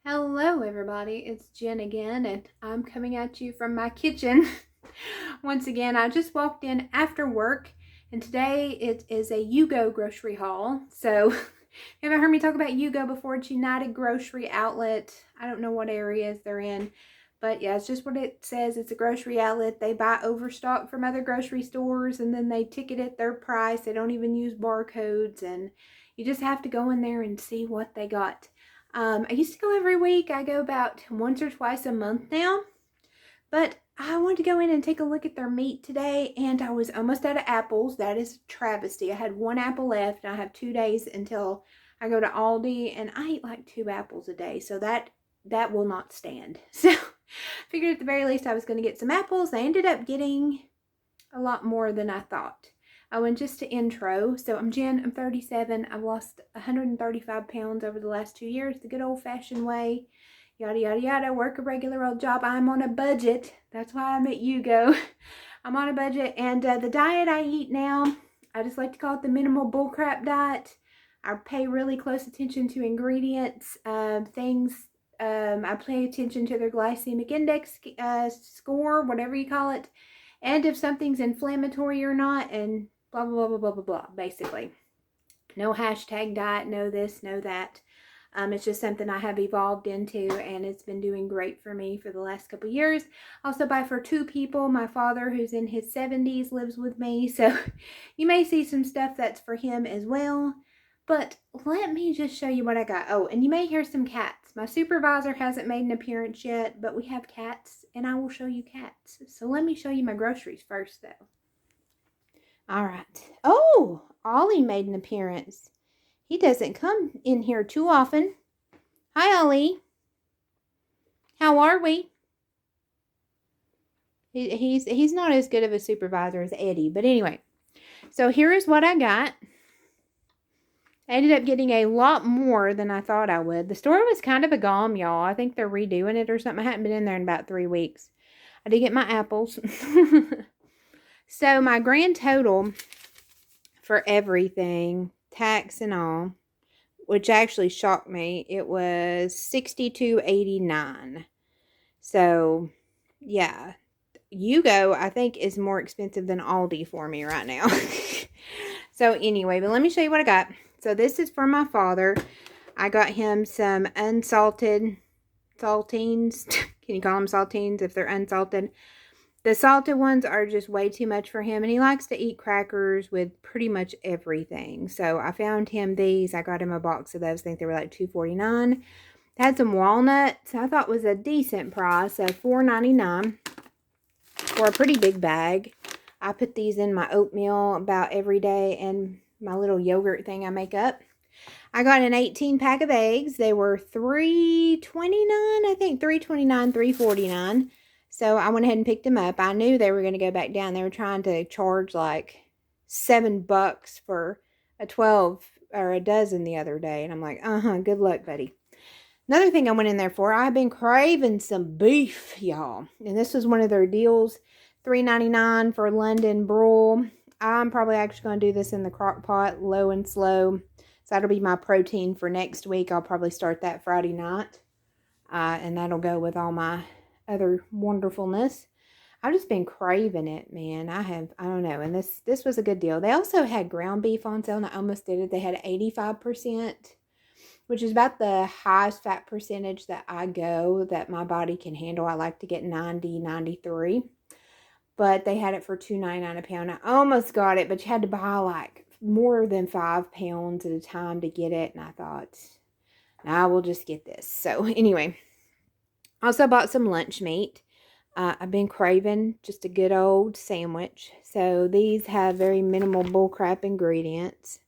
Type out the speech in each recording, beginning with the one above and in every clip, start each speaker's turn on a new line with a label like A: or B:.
A: Hello everybody, it's Jen again, and I'm coming at you from my kitchen. Once again, I just walked in after work, and today it is a Yugo grocery haul. So, if you haven't heard me talk about Yugo before, it's United Grocery Outlet. I don't know what areas they're in, but yeah, it's just what it says. It's a grocery outlet. They buy overstock from other grocery stores, and then they ticket it their price. They don't even use barcodes, and you just have to go in there and see what they got. I used to go every week. I go about once or twice a month now. But I wanted to go in and take a look at their meat today, and I was almost out of apples. That is a travesty. I had one apple left, and I have 2 days until I go to Aldi, and I eat like 2 apples a day, so that will not stand. So figured at the very least I was going to get some apples. I ended up getting a lot more than I thought. I went just to intro. So I'm Jen, I'm 37. I've lost 135 pounds over the last 2 years, the good old-fashioned way. Yada, yada, yada. Work a regular old job. I'm on a budget. That's why I'm at Yugo. I'm on a budget. And the diet I eat now, I just like to call it the minimal bullcrap diet. I pay really close attention to ingredients, things. I pay attention to their glycemic index score, whatever you call it, and if something's inflammatory or not, and blah, blah, blah, blah, blah, blah, basically. No hashtag diet, no this, no that. It's just something I have evolved into, and it's been doing great for me for the last couple years. Also buy for 2 people. My father, who's in his 70s, lives with me, so you may see some stuff that's for him as well. But let me just show you what I got. Oh, and you may hear some cats. My supervisor hasn't made an appearance yet, but we have cats, and I will show you cats. So let me show you my groceries first, though. All right. Oh, Ollie made an appearance. He doesn't come in here too often. Hi, Ollie. How are we? He's not as good of a supervisor as Eddie, but anyway. So here is what I got. I ended up getting a lot more than I thought I would. The store was kind of a gom, y'all. I think they're redoing it or something. I hadn't been in there in about 3 weeks. I did get my apples. So my grand total for everything, tax and all, which actually shocked me, it was $62.89. So, yeah. Yugo, I think, is more expensive than Aldi for me right now. So, anyway, but let me show you what I got. So, this is for my father. I got him some unsalted saltines. Can you call them saltines if they're unsalted? The salted ones are just way too much for him, and he likes to eat crackers with pretty much everything. So I found him these. I got him a box of those. I think they were like $2.49. Had some walnuts. I thought was a decent price of $4.99 for a pretty big bag. I put these in my oatmeal about every day and my little yogurt thing I make up. I got an 18 pack of eggs. They were $3.29, I think $3.29, $3.49. So I went ahead and picked them up. I knew they were going to go back down. They were trying to charge like $7 for a 12 or a dozen the other day. And I'm like, good luck, buddy. Another thing I went in there for, I've been craving some beef, y'all. And this was one of their deals, $3.99 for London broil. I'm probably actually going to do this in the crock pot, low and slow. So that'll be my protein for next week. I'll probably start that Friday night. And that'll go with all my other wonderfulness. I've just been craving it, man. I don't know. And this was a good deal. They also had ground beef on sale, and I almost did it. They had 85%, which is about the highest fat percentage that my body can handle. I like to get 90, 93. But they had it for $2.99 a pound. I almost got it, but you had to buy like more than 5 pounds at a time to get it. And I thought, I will just get this. So anyway, also bought some lunch meat. I've been craving just a good old sandwich. So these have very minimal bullcrap ingredients.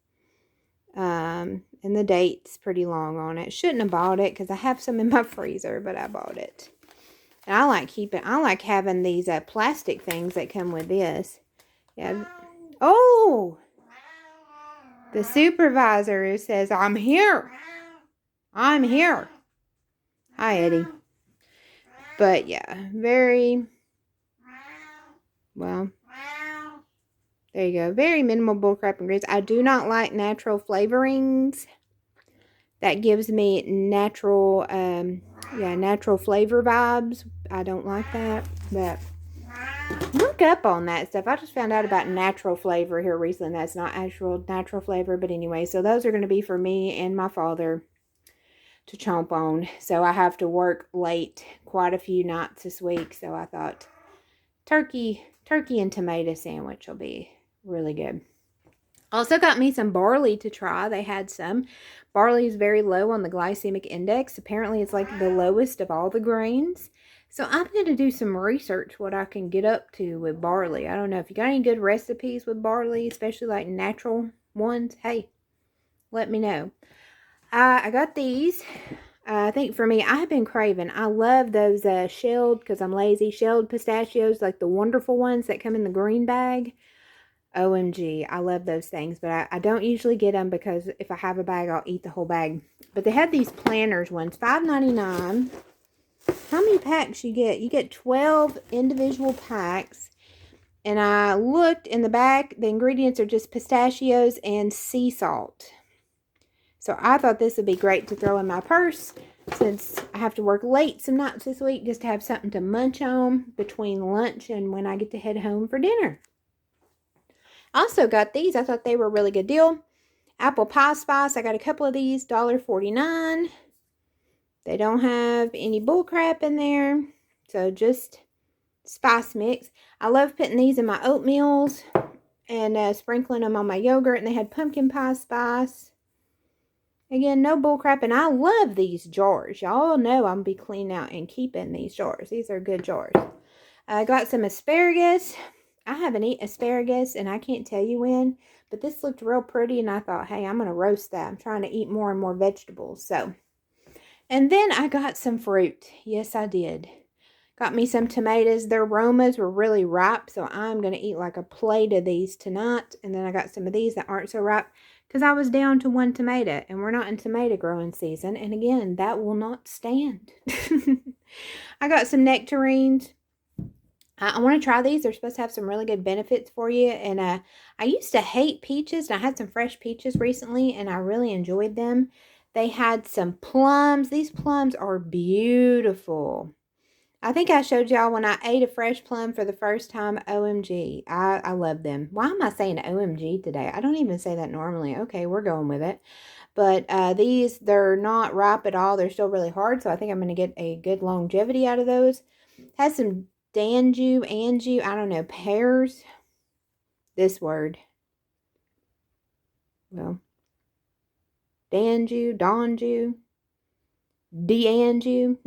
A: And the date's pretty long on it. Shouldn't have bought it because I have some in my freezer, but I bought it. And I like having these plastic things that come with this. Yeah. Oh! The supervisor says, I'm here. I'm here. Hi, Eddie. But yeah, very, well, there you go. Very minimal bullcrap ingredients. I do not like natural flavorings. That gives me natural, natural flavor vibes. I don't like that, but look up on that stuff. I just found out about natural flavor here recently. That's not actual natural flavor, but anyway, so those are going to be for me and my father to chomp on. So I have to work late quite a few nights this week, so I thought turkey and tomato sandwich will be really good. Also got me some barley to try. They had some. Barley is very low on the glycemic index. Apparently it's like the lowest of all the grains. So I'm going to do some research what I can get up to with barley. I don't know if you got any good recipes with barley, especially like natural ones. Hey, let me know. I got these. I think for me, I have been craving. I love those shelled, because I'm lazy, shelled pistachios, like the wonderful ones that come in the green bag. OMG, I love those things, but I don't usually get them because if I have a bag, I'll eat the whole bag. But they had these planters ones, $5.99. How many packs you get? You get 12 individual packs. And I looked in the back, the ingredients are just pistachios and sea salt. So I thought this would be great to throw in my purse since I have to work late some nights this week, just to have something to munch on between lunch and when I get to head home for dinner. Also got these. I thought they were a really good deal. Apple pie spice. I got a couple of these. $1.49. They don't have any bull crap in there. So just spice mix. I love putting these in my oatmeals and sprinkling them on my yogurt. And they had pumpkin pie spice. Again, no bull crap. And I love these jars. Y'all know I'm going to be cleaning out and keeping these jars. These are good jars. I got some asparagus. I haven't eaten asparagus, and I can't tell you when, but this looked real pretty, and I thought, hey, I'm going to roast that. I'm trying to eat more and more vegetables, so. And then I got some fruit. Yes, I did. Got me some tomatoes. Their aromas were really ripe, so I'm going to eat like a plate of these tonight. And then I got some of these that aren't so ripe, because I was down to one tomato, and we're not in tomato growing season. And again, that will not stand. I got some nectarines. I want to try these. They're supposed to have some really good benefits for you. And I used to hate peaches. And I had some fresh peaches recently, and I really enjoyed them. They had some plums. These plums are beautiful. I think I showed y'all when I ate a fresh plum for the first time. OMG. I love them. Why am I saying OMG today? I don't even say that normally. Okay, we're going with it. But these, they're not ripe at all. They're still really hard. So I think I'm going to get a good longevity out of those. Has some anju, I don't know, pears. This word. Well, donju, deanju.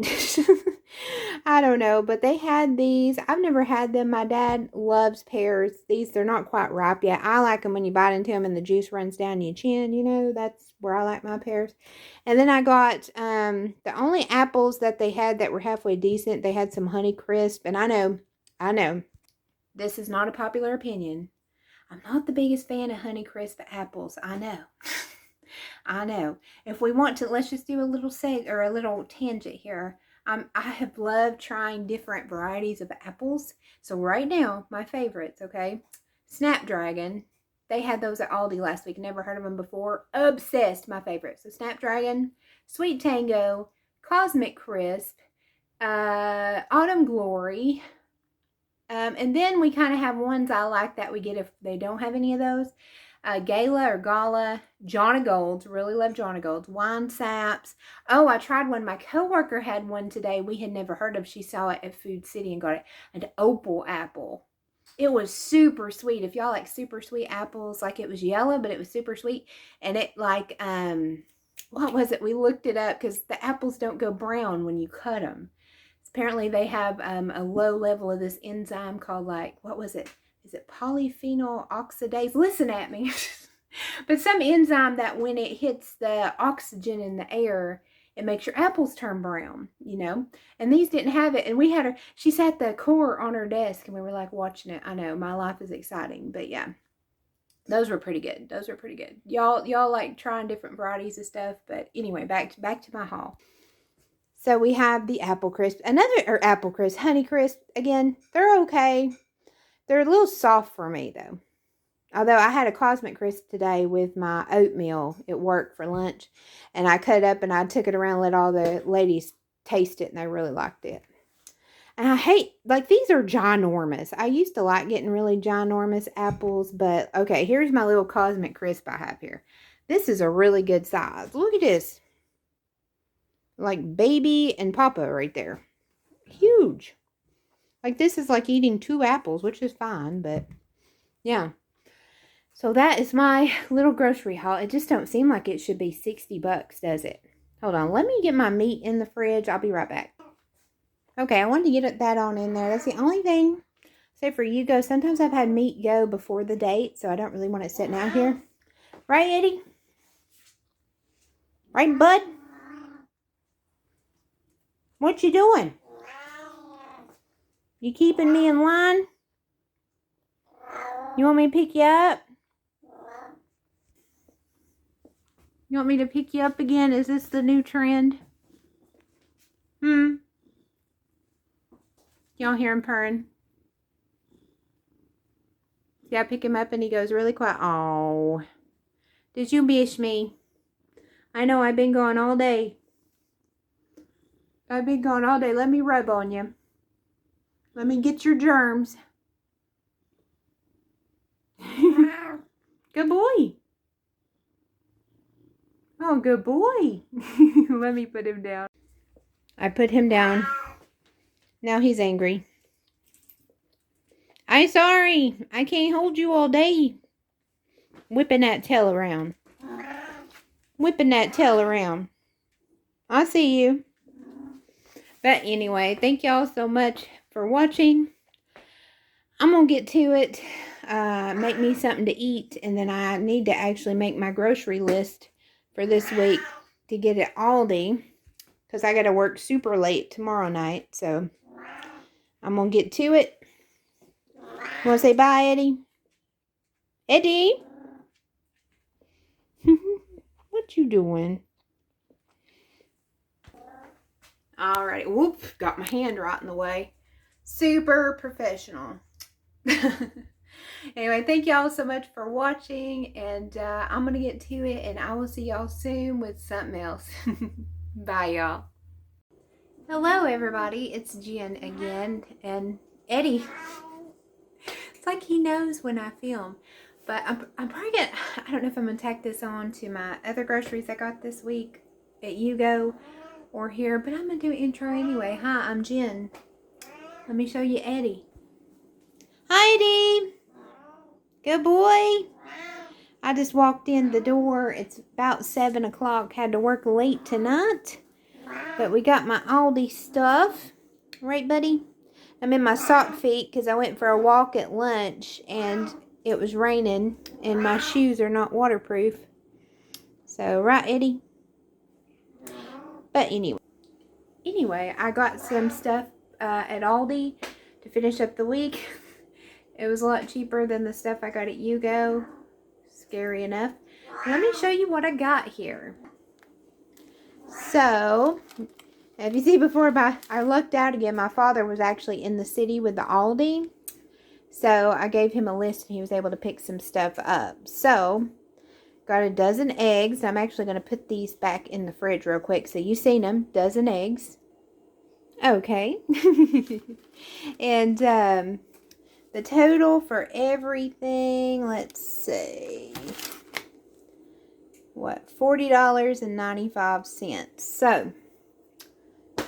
A: I don't know, but they had these. I've never had them. My dad loves pears. These, they're not quite ripe yet. I like them when you bite into them and the juice runs down your chin. You know, that's where I like my pears. And then I got the only apples that they had that were halfway decent. They had some Honey Crisp. And I know, this is not a popular opinion. I'm not the biggest fan of Honey Crisp apples. I know. I know. If we want to, let's just do a little a little tangent here. I have loved trying different varieties of apples. So right now, my favorites, okay? Snapdragon. They had those at Aldi last week. Never heard of them before. Obsessed, my favorite. So Snapdragon, Sweet Tango, Cosmic Crisp, Autumn Glory. And then we kind of have ones I like that we get if they don't have any of those. Gala, John Golds, really love John Golds, Wine Saps. Oh, I tried one. My coworker had one today we had never heard of. She saw it at Food City and got it. An opal apple. It was super sweet. If y'all like super sweet apples, like it was yellow, but it was super sweet. And it like, what was it? We looked it up because the apples don't go brown when you cut them. Apparently they have a low level of this enzyme called like, what was it? Is it polyphenol oxidase? Listen at me. But some enzyme that when it hits the oxygen in the air, it makes your apples turn brown, you know. And these didn't have it. And we had her, she sat the core on her desk and we were like watching it. I know, my life is exciting. But yeah, those were pretty good. Those were pretty good. Y'all like trying different varieties of stuff. But anyway, back to my haul. So we have the Apple Crisp. Apple Crisp, Honey Crisp. Again, they're okay. They're a little soft for me, though. Although I had a Cosmic Crisp today with my oatmeal at work for lunch. And I cut it up and I took it around and let all the ladies taste it. And they really liked it. And I hate, like, these are ginormous. I used to like getting really ginormous apples. But, okay, here's my little Cosmic Crisp I have here. This is a really good size. Look at this. Like baby and Papa right there. Huge. Like, this is like eating 2 apples, which is fine. But, yeah. So that is my little grocery haul. It just don't seem like it should be $60, does it? Hold on. Let me get my meat in the fridge. I'll be right back. Okay, I wanted to get that on in there. That's the only thing. Say for you go. Sometimes I've had meat go before the date, so I don't really want it sitting out here. Right, Eddie? Right, bud? What you doing? You keeping me in line? You want me to pick you up? You want me to pick you up again? Is this the new trend? Y'all hear him purring? Yeah, I pick him up and he goes really quiet. Oh, did you miss me? I know I've been gone all day. I've been gone all day. Let me rub on you. Let me get your germs. Good boy. Oh, good boy. Let me put him down. I put him down. Now he's angry. I'm sorry. I can't hold you all day. Whipping that tail around. Whipping that tail around. I see you. But anyway, thank y'all so much for watching. I'm going to get to it. Make me something to eat. And then I need to actually make my grocery list for this week to get at Aldi. Because I got to work super late tomorrow night. So I'm going to get to it. Want to say bye, Eddie? Eddie? What you doing? Alright. Whoop. Got my hand right in the way. Super professional. Anyway, thank y'all so much for watching. And I'm going to get to it. And I will see y'all soon with something else. Bye, y'all. Hello, everybody. It's Jen again. And Eddie. It's like he knows when I film. But I'm probably going to, I don't know if I'm going to tack this on to my other groceries I got this week at YouGo or here. But I'm going to do an intro anyway. Hi, I'm Jen. Let me show you Eddie. Hi, Eddie. Good boy. I just walked in the door. It's about 7 o'clock. Had to work late tonight. But we got my Aldi stuff. Right, buddy? I'm in my sock feet because I went for a walk at lunch and it was raining and my shoes are not waterproof. So, right, Eddie? But anyway, I got some stuff at Aldi to finish up the week. It was a lot cheaper than the stuff I got at YouGo. Scary enough. Let me show you what I got here. So, if you see before, I lucked out again. My father was actually in the city with the Aldi. So, I gave him a list and he was able to pick some stuff up. So, got a dozen eggs. I'm actually going to put these back in the fridge real quick. So, you've seen them. Dozen eggs. Okay. And, the total for everything, let's see. What? $40.95. So,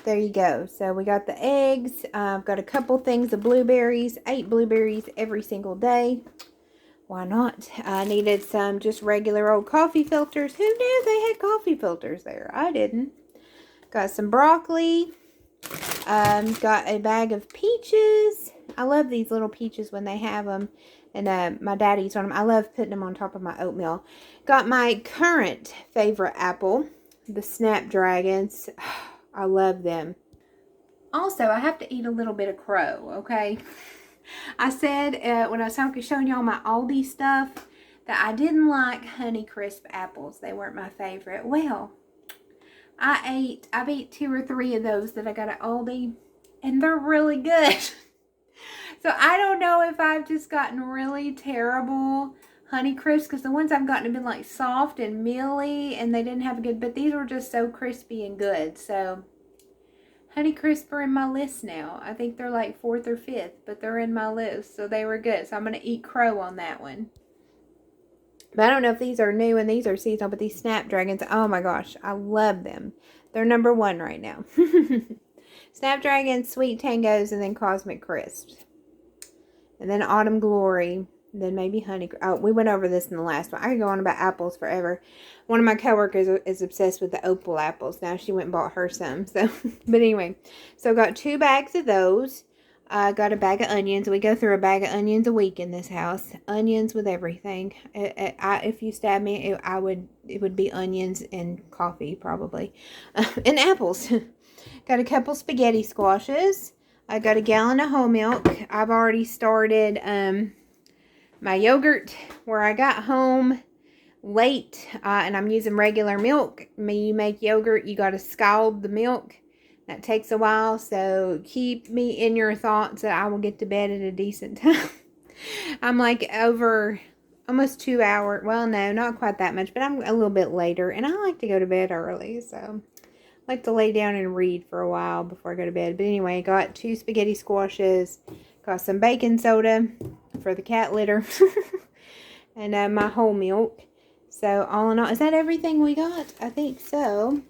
A: there you go. So, we got the eggs. I've got a couple things of blueberries. 8 blueberries every single day. Why not? I needed some just regular old coffee filters. Who knew they had coffee filters there? I didn't. Got some broccoli. Got a bag of peaches. I love these little peaches when they have them. And my dad eats on them. I love putting them on top of my oatmeal. Got my current favorite apple. The Snapdragons. I love them. Also, I have to eat a little bit of crow, okay? I said when I was showing y'all my Aldi stuff that I didn't like Honeycrisp apples. They weren't my favorite. Well, I've ate 2 or 3 of those that I got at Aldi, and they're really good. So I don't know if I've just gotten really terrible Honey Crisp, because the ones I've gotten have been like soft and mealy, and they didn't have a good, but these were just so crispy and good. So Honey Crisp are in my list now. I think they're like 4th or 5th, but they're in my list, so they were good. So I'm going to eat crow on that one. But I don't know if these are new and these are seasonal, but these Snapdragons, oh my gosh, I love them. They're number 1 right now. Snapdragons, Sweet Tangos, and then Cosmic Crisps. And then Autumn Glory. Then maybe Honey. Oh, we went over this in the last one. I could go on about apples forever. One of my coworkers is obsessed with the opal apples. Now she went and bought her some. So, but anyway. So I got 2 bags of those. I got a bag of onions. We go through a bag of onions a week in this house. Onions with everything. If you stab me, it would be onions and coffee probably. And apples. Got a couple spaghetti squashes. I got a gallon of whole milk. I've already started my yogurt where I got home late and I'm using regular milk. When you make yogurt, you got to scald the milk. That takes a while, so keep me in your thoughts that I will get to bed at a decent time. I'm like over almost 2 hours. Well, no, not quite that much, but I'm a little bit later, and I like to go to bed early, so I like to lay down and read for a while before I go to bed. But anyway, got 2 spaghetti squashes, got some baking soda for the cat litter, and my whole milk. So all in all, is that everything we got? I think so.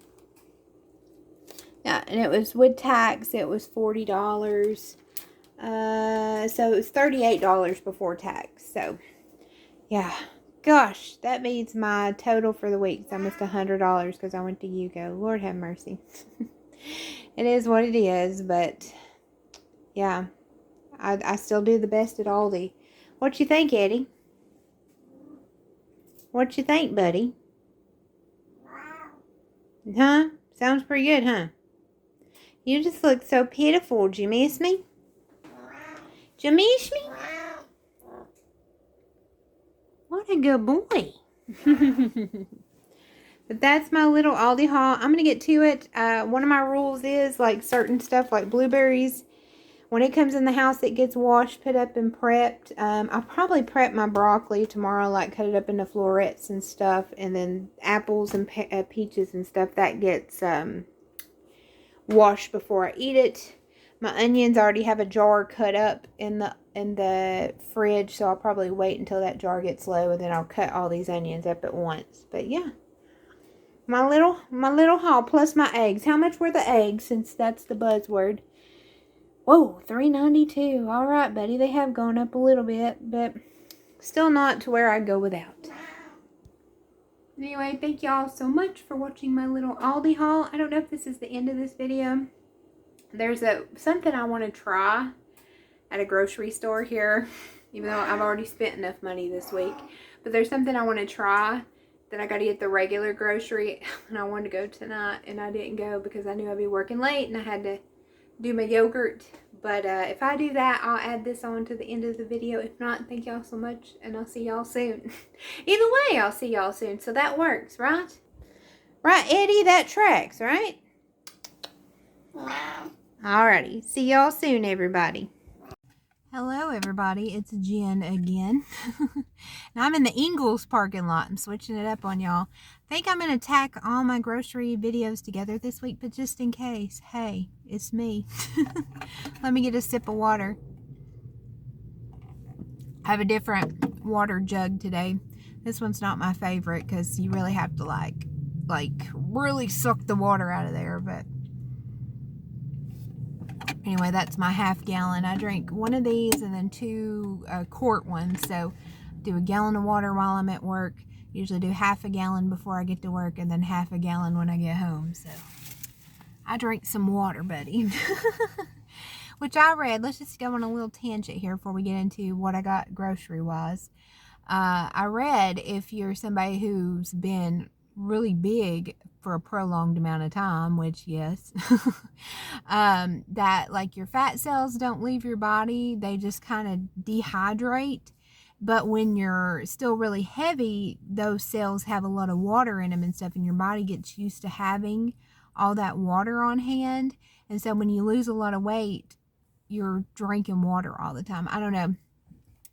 A: Yeah, and it was with tax, it was $40. So it was $38 before tax. So, yeah. Gosh, that means my total for the week is almost $100 because I went to Yugo. Lord have mercy. It is what it is, but yeah, I still do the best at Aldi. What you think, Eddie? What you think, buddy? Huh? Sounds pretty good, huh? You just look so pitiful. Did you miss me? Did you miss me? What a good boy. But that's my little Aldi haul. I'm going to get to it. One of my rules is like certain stuff like blueberries. When it comes in the house, it gets washed, put up, and prepped. I'll probably prep my broccoli tomorrow, like cut it up into florets and stuff. And then apples and peaches and stuff, that gets washed before I eat it. My onions already have a jar cut up in the fridge, so I'll probably wait until that jar gets low, and then I'll cut all these onions up at once. But yeah, my little haul plus my eggs. How much were the eggs? Since that's the buzzword. Whoa, $3.92. All right, buddy. They have gone up a little bit, but still not to where I go without. Anyway, thank y'all so much for watching my little Aldi haul. I don't know if this is the end of this video. There's something I want to try at a grocery store here, even though I've already spent enough money this week. But there's something I want to try that I got to get the regular grocery, and I wanted to go tonight, and I didn't go because I knew I'd be working late, and I had to do my yogurt. But if I do that, I'll add this on to the end of the video. If not, thank y'all so much, and I'll see y'all soon. Either way, I'll see y'all soon, so that works, right? Right, Eddie? That tracks, right? Alrighty, see y'all soon, everybody. Hello, everybody. It's Jen again. Now I'm in the Ingles parking lot. I'm switching it up on y'all. I think I'm going to tack all my grocery videos together this week, but just in case, hey, it's me. Let me get a sip of water. I have a different water jug today. This one's not my favorite because you really have to like really suck the water out of there, but anyway, that's my half gallon. I drink one of these and then 2 quart ones. So do a gallon of water while I'm at work. Usually do half a gallon before I get to work and then half a gallon when I get home. So I drink some water, buddy. Which I read, let's just go on a little tangent here before we get into what I got grocery-wise. I read if you're somebody who's been really big for a prolonged amount of time, which yes, that like your fat cells don't leave your body, they just kind of dehydrate. But when you're still really heavy, those cells have a lot of water in them and stuff, and your body gets used to having all that water on hand. And so when you lose a lot of weight, you're drinking water all the time. I don't know.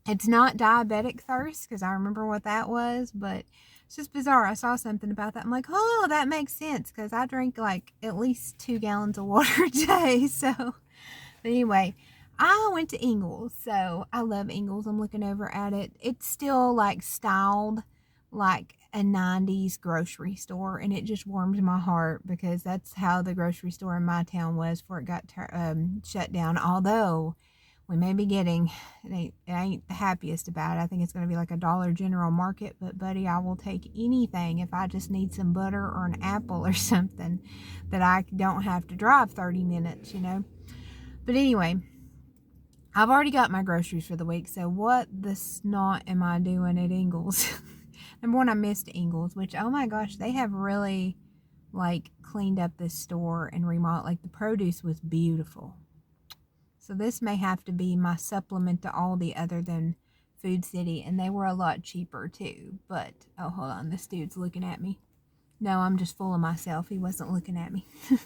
A: It's not diabetic thirst, because I remember what that was, but it's just bizarre. I saw something about that. I'm like, oh, that makes sense, because I drink like at least 2 gallons of water a day. So, but anyway, I went to Ingles. So I love Ingles. I'm looking over at it. It's still like styled like a 90s grocery store, and it just warms my heart, because that's how the grocery store in my town was before it got shut down. Although we may be getting, it ain't the happiest about it. I think it's going to be like a Dollar General Market, but buddy, I will take anything if I just need some butter or an apple or something that I don't have to drive 30 minutes, you know. But anyway, I've already got my groceries for the week, so what the snot am I doing at Ingles? Number one, I missed Ingles, which, oh my gosh, they have really like cleaned up this store and remodeled. Like, the produce was beautiful. So this may have to be my supplement to Aldi other than Food City. And they were a lot cheaper too. But, oh, hold on. This dude's looking at me. No, I'm just full of myself. He wasn't looking at me. But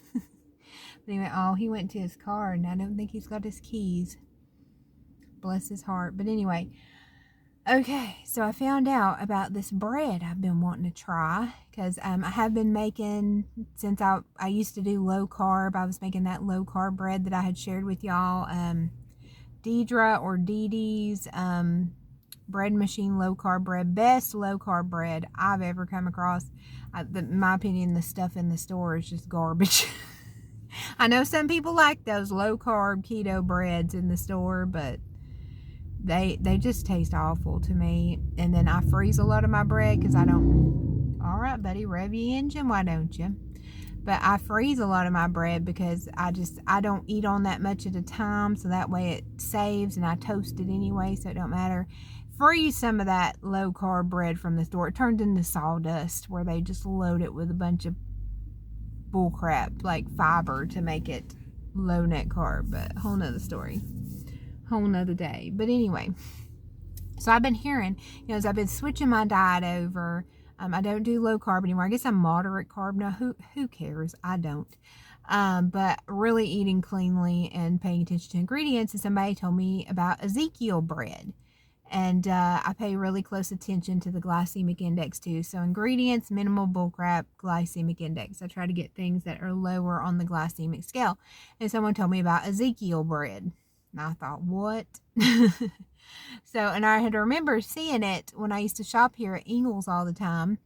A: anyway, oh, he went to his car, and I don't think he's got his keys. Bless his heart. But anyway, okay, so I found out about this bread I've been wanting to try, because I have been making, since I used to do low carb, I was making that low carb bread that I had shared with y'all, Deidre or Dee Dee's bread machine low carb bread, best low carb bread I've ever come across. In my opinion, the stuff in the store is just garbage. I know some people like those low carb keto breads in the store, but they just taste awful to me. And then I freeze a lot of my bread, because I don't. All right, buddy, rev your engine, why don't you? But I freeze a lot of my bread, because I don't eat on that much at a time, so that way it saves, and I toast it anyway, so it don't matter. Freeze some of that low carb bread from the store. It turned into sawdust, where they just load it with a bunch of bull crap like fiber to make it low net carb. But whole nother story, whole nother day. But anyway, so I've been hearing, as I've been switching my diet over, I don't do low carb anymore. I guess I'm moderate carb now. Who cares? I don't. But really eating cleanly and paying attention to ingredients. And somebody told me about Ezekiel bread. And I pay really close attention to the glycemic index too. So ingredients, minimal bullcrap, glycemic index. I try to get things that are lower on the glycemic scale. And someone told me about Ezekiel bread. And I thought, what? So, and I had to remember seeing it when I used to shop here at Ingles all the time.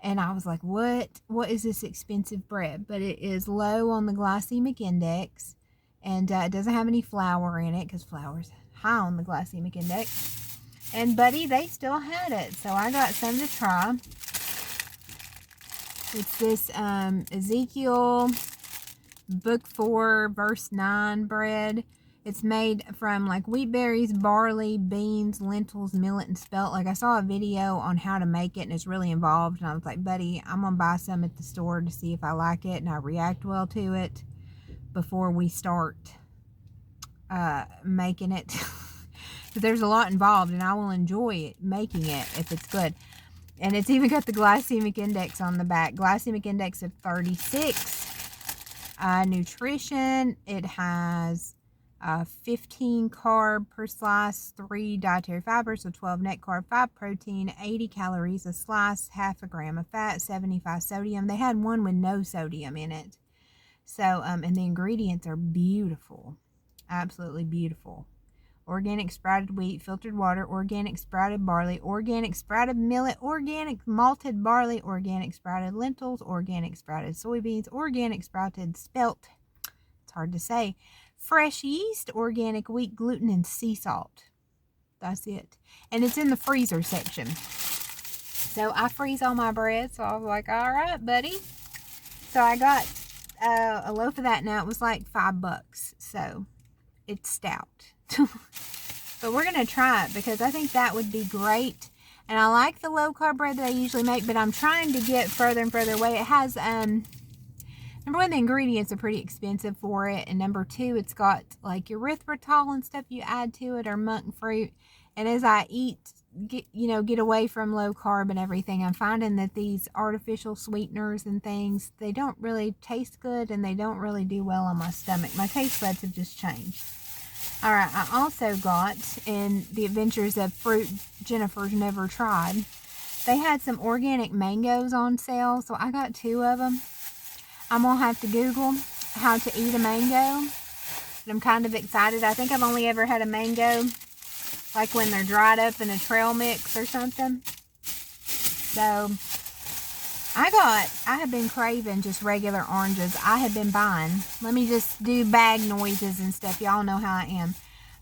A: And I was like, what is this expensive bread? But it is low on the glycemic index. And it doesn't have any flour in it, because flour's high on the glycemic index. And buddy, they still had it. So I got some to try. It's this Ezekiel book 4 verse 9 bread. It's made from like wheat berries, barley, beans, lentils, millet, and spelt. Like, I saw a video on how to make it, and it's really involved. And I was like, buddy, I'm going to buy some at the store to see if I like it and I react well to it before we start making it. Because there's a lot involved, and I will enjoy it, making it, if it's good. And it's even got the glycemic index on the back. Glycemic index of 36. Nutrition, it has 15 carb per slice, 3 dietary fibers, so 12 net carb, 5 protein, 80 calories a slice, half a gram of fat, 75 sodium. They had one with no sodium in it. So, and the ingredients are beautiful. Absolutely beautiful. Organic sprouted wheat, filtered water, organic sprouted barley, organic sprouted millet, organic malted barley, organic sprouted lentils, organic sprouted soybeans, organic sprouted spelt. It's hard to say. Fresh yeast, organic wheat, gluten, and sea salt. That's it. And it's in the freezer section. So I freeze all my bread. So I was like, all right, buddy. So I got a loaf of that. Now it was like $5. So it's stout. But we're going to try it, because I think that would be great. And I like the low carb bread that I usually make, but I'm trying to get further and further away. It has, number one, the ingredients are pretty expensive for it. And number two, it's got like erythritol and stuff you add to it, or monk fruit. And as I get away from low carb and everything, I'm finding that these artificial sweeteners and things, they don't really taste good, and they don't really do well on my stomach. My taste buds have just changed. Alright, I also got, in the Adventures of Fruit Jennifer's Never Tried, they had some organic mangoes on sale, so I got 2 of them. I'm going to have to Google how to eat a mango. But I'm kind of excited. I think I've only ever had a mango like when they're dried up in a trail mix or something. So, I have been craving just regular oranges. I have been buying. Let me just do bag noises and stuff. Y'all know how I am.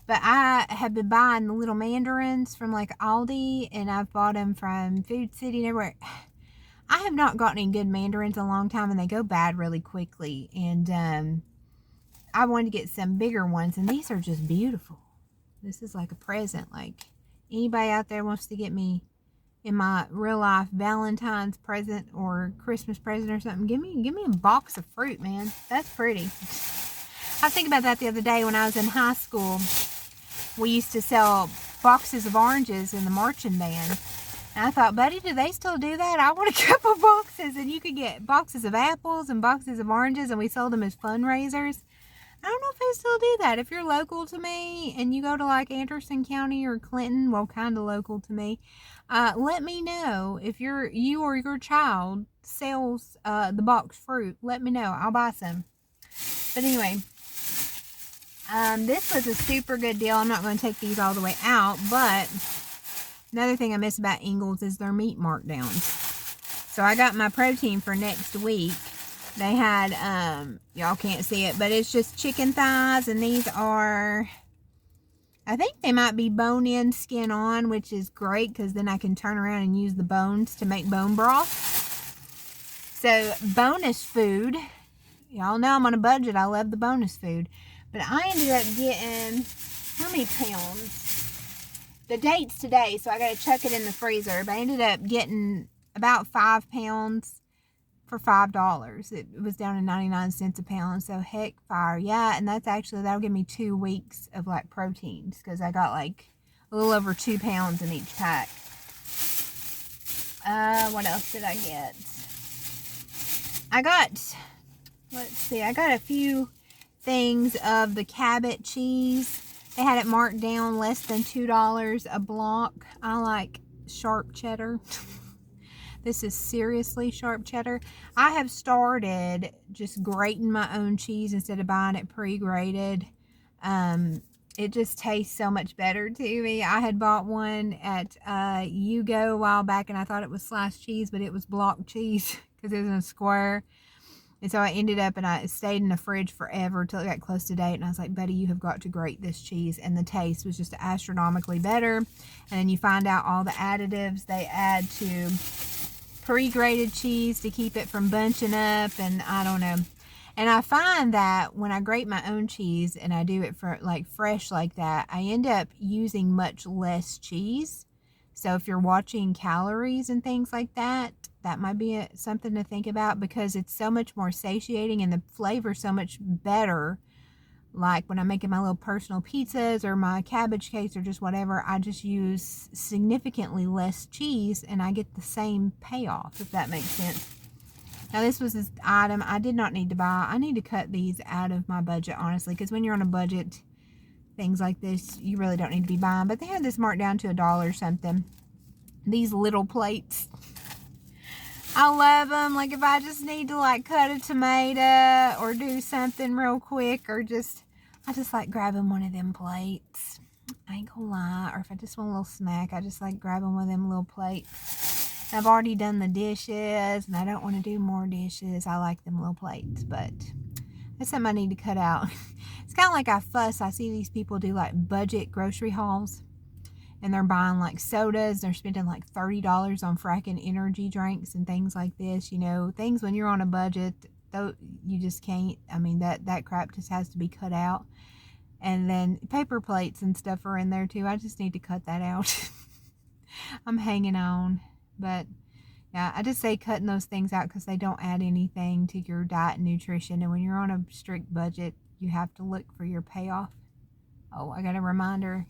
A: But I have been buying the little mandarins from like Aldi, and I've bought them from Food City and everywhere. I have not gotten any good mandarins in a long time, and they go bad really quickly. And I wanted to get some bigger ones, and these are just beautiful. This is like a present. Like, anybody out there wants to get me in my real life Valentine's present or Christmas present or something, give me a box of fruit, man. That's pretty. I was thinking about that the other day when I was in high school. We used to sell boxes of oranges in the marching band. And I thought, buddy, do they still do that? I want a couple of boxes. And you could get boxes of apples and boxes of oranges, and we sold them as fundraisers. I don't know if they still do that. If you're local to me and you go to like Anderson County or Clinton, well, kind of local to me, let me know if you or your child sells the box fruit. Let me know. I'll buy some. But anyway, this was a super good deal. I'm not going to take these all the way out, but another thing I miss about Ingles is their meat markdowns. So I got my protein for next week. They had, y'all can't see it, but it's just chicken thighs, and these are, I think they might be bone-in, skin-on, which is great, because then I can turn around and use the bones to make bone broth. So, bonus food. Y'all know I'm on a budget. I love the bonus food. But I ended up getting, how many pounds? The date's today, so I got to chuck it in the freezer. But I ended up getting about 5 pounds for $5. It was down to 99 cents a pound. So, heck fire. Yeah, and that'll give me 2 weeks of, like, proteins. Because I got, like, a little over 2 pounds in each pack. What else did I get? I got a few things of the Cabot cheese. They had it marked down less than $2 a block. I like sharp cheddar. This is seriously sharp cheddar. I have started just grating my own cheese instead of buying it pre-grated. It just tastes so much better to me. I had bought one at Yugo a while back, and I thought it was sliced cheese, but it was block cheese because it was in a square. And so I ended up, and I stayed in the fridge forever till it got close to date. And I was like, buddy, you have got to grate this cheese. And the taste was just astronomically better. And then you find out all the additives they add to pre-grated cheese to keep it from bunching up. And I don't know. And I find that when I grate my own cheese and I do it for like fresh like that, I end up using much less cheese. So if you're watching calories and things like that, that might be something to think about, because it's so much more satiating and the flavor so much better. Like when I'm making my little personal pizzas or my cabbage cakes or just whatever, I just use significantly less cheese and I get the same payoff, if that makes sense. Now this was this item I did not need to buy. I need to cut these out of my budget, honestly, because when you're on a budget, things like this, you really don't need to be buying. But they had this marked down to $1 or something. These little plates. I love them. Like if I just need to like cut a tomato or do something real quick, or I just like grabbing one of them plates. I ain't gonna lie. Or if I just want a little snack, I just like grabbing one of them little plates. I've already done the dishes and I don't want to do more dishes. I like them little plates, but that's something I need to cut out. It's kind of like I see these people do like budget grocery hauls. And they're buying like sodas. They're spending like $30 on fracking energy drinks and things like this. You know, things when you're on a budget, though, you just can't. I mean, that crap just has to be cut out. And then paper plates and stuff are in there too. I just need to cut that out. I'm hanging on. But yeah, I just say cutting those things out because they don't add anything to your diet and nutrition. And when you're on a strict budget, you have to look for your payoff. Oh, I got a reminder.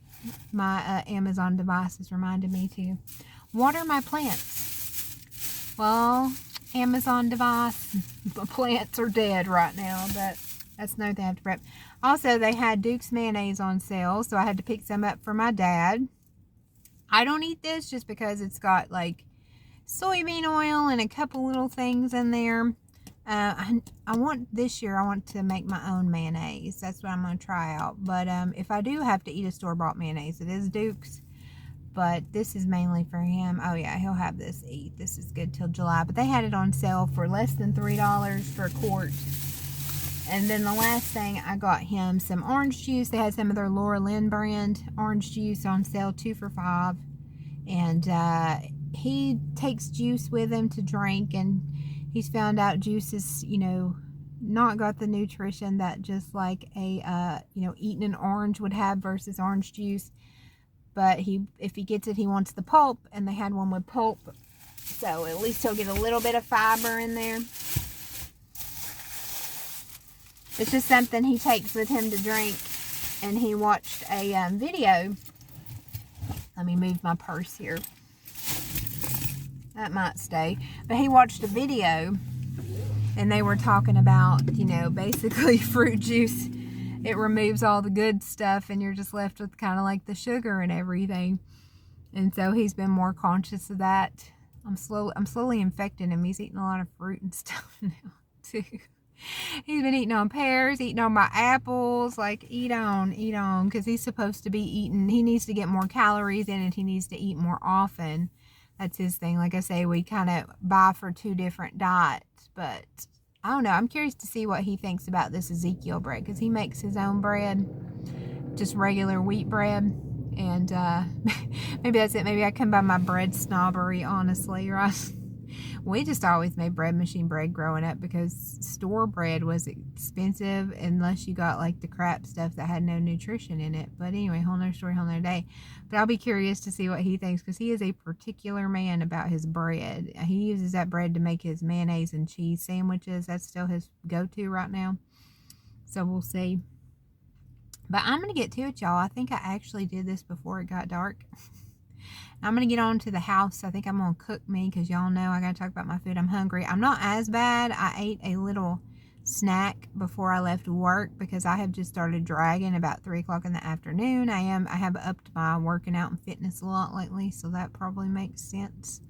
A: My Amazon device has reminded me to water my plants. Well, Amazon device, the plants are dead right now, but That's another thing I have to prep. Also, they had Duke's mayonnaise on sale, so I had to pick some up for my dad. I don't eat this just because it's got like soybean oil and a couple little things in there. I want this year, I want to make my own mayonnaise. That's what I'm going to try out. But if I do have to eat a store-bought mayonnaise, it is Duke's. But this is mainly for him. Oh yeah, he'll have this eat. This is good till July. But they had it on sale for less than $3 for a quart. And then the last thing, I got him some orange juice. They had some of their Laura Lynn brand orange juice on sale, 2 for $5. And he takes juice with him to drink, and he's found out juice is, you know, not got the nutrition that just like a, you know, eating an orange would have versus orange juice. But if he gets it, he wants the pulp, and they had one with pulp. So at least he'll get a little bit of fiber in there. It's just something he takes with him to drink. And he watched a video. Let me move my purse here. That might stay. But he watched a video, and they were talking about, you know, basically fruit juice. It removes all the good stuff, and you're just left with kind of like the sugar and everything. And so he's been more conscious of that. I'm slowly infecting him. He's eating a lot of fruit and stuff now too. He's been eating on pears, eating on my apples, like eat on, because he's supposed to be eating. He needs to get more calories in it. He needs to eat more often. That's his thing. Like I say, we kind of buy for 2 different diets, but I don't know. I'm curious to see what he thinks about this Ezekiel bread, because he makes his own bread, just regular wheat bread. And maybe that's it. Maybe I come by my bread snobbery, honestly, right? We just always made bread machine bread growing up because store bread was expensive unless you got like the crap stuff that had no nutrition in it. But anyway, whole nother story, whole nother day. But I'll be curious to see what he thinks, because he is a particular man about his bread. He uses that bread to make his mayonnaise and cheese sandwiches. That's still his go-to right now. So we'll see. But I'm going to get to it, y'all. I think I actually did this before it got dark. I'm going to get on to the house. I think I'm going to cook me, because y'all know I got to talk about my food. I'm hungry. I'm not as bad. I ate a little snack before I left work, because I have just started dragging about 3 o'clock in the afternoon. I have upped my working out and fitness a lot lately, so that probably makes sense.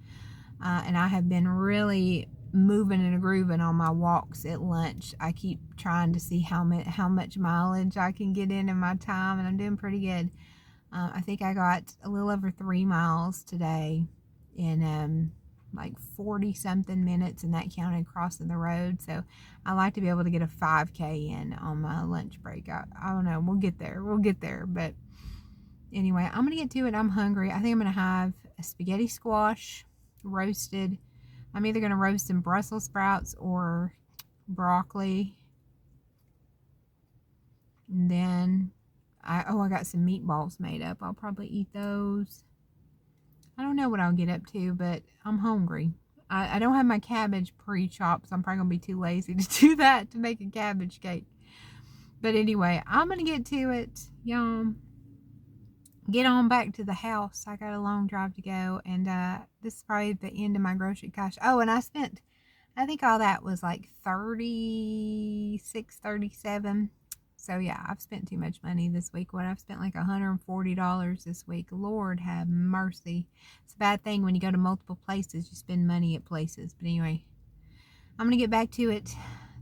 A: And I have been really moving and grooving on my walks at lunch. I keep trying to see how much mileage I can get in my time, and I'm doing pretty good. I think I got a little over 3 miles today in like 40 something minutes, and that counted crossing the road. So I like to be able to get a 5K in on my lunch break. I don't know, we'll get there. But anyway, I'm gonna get to it. I'm hungry. I think I'm gonna have a spaghetti squash roasted. I'm either gonna roast some Brussels sprouts or broccoli, and then I got some meatballs made up. I'll probably eat those. I don't know what I'll get up to, but I'm hungry. I don't have my cabbage pre-chopped, so I'm probably going to be too lazy to do that, to make a cabbage cake. But anyway, I'm going to get to it, y'all. Get on back to the house. I got a long drive to go, and this is probably the end of my grocery cash. Oh, and I think all that was like $36, $37. So yeah, I've spent too much money this week. I've spent like $140 this week. Lord have mercy. It's a bad thing when you go to multiple places. You spend money at places. But anyway, I'm going to get back to it.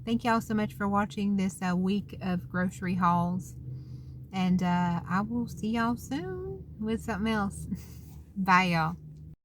A: Thank y'all so much for watching this week of grocery hauls. And I will see y'all soon with something else. Bye, y'all.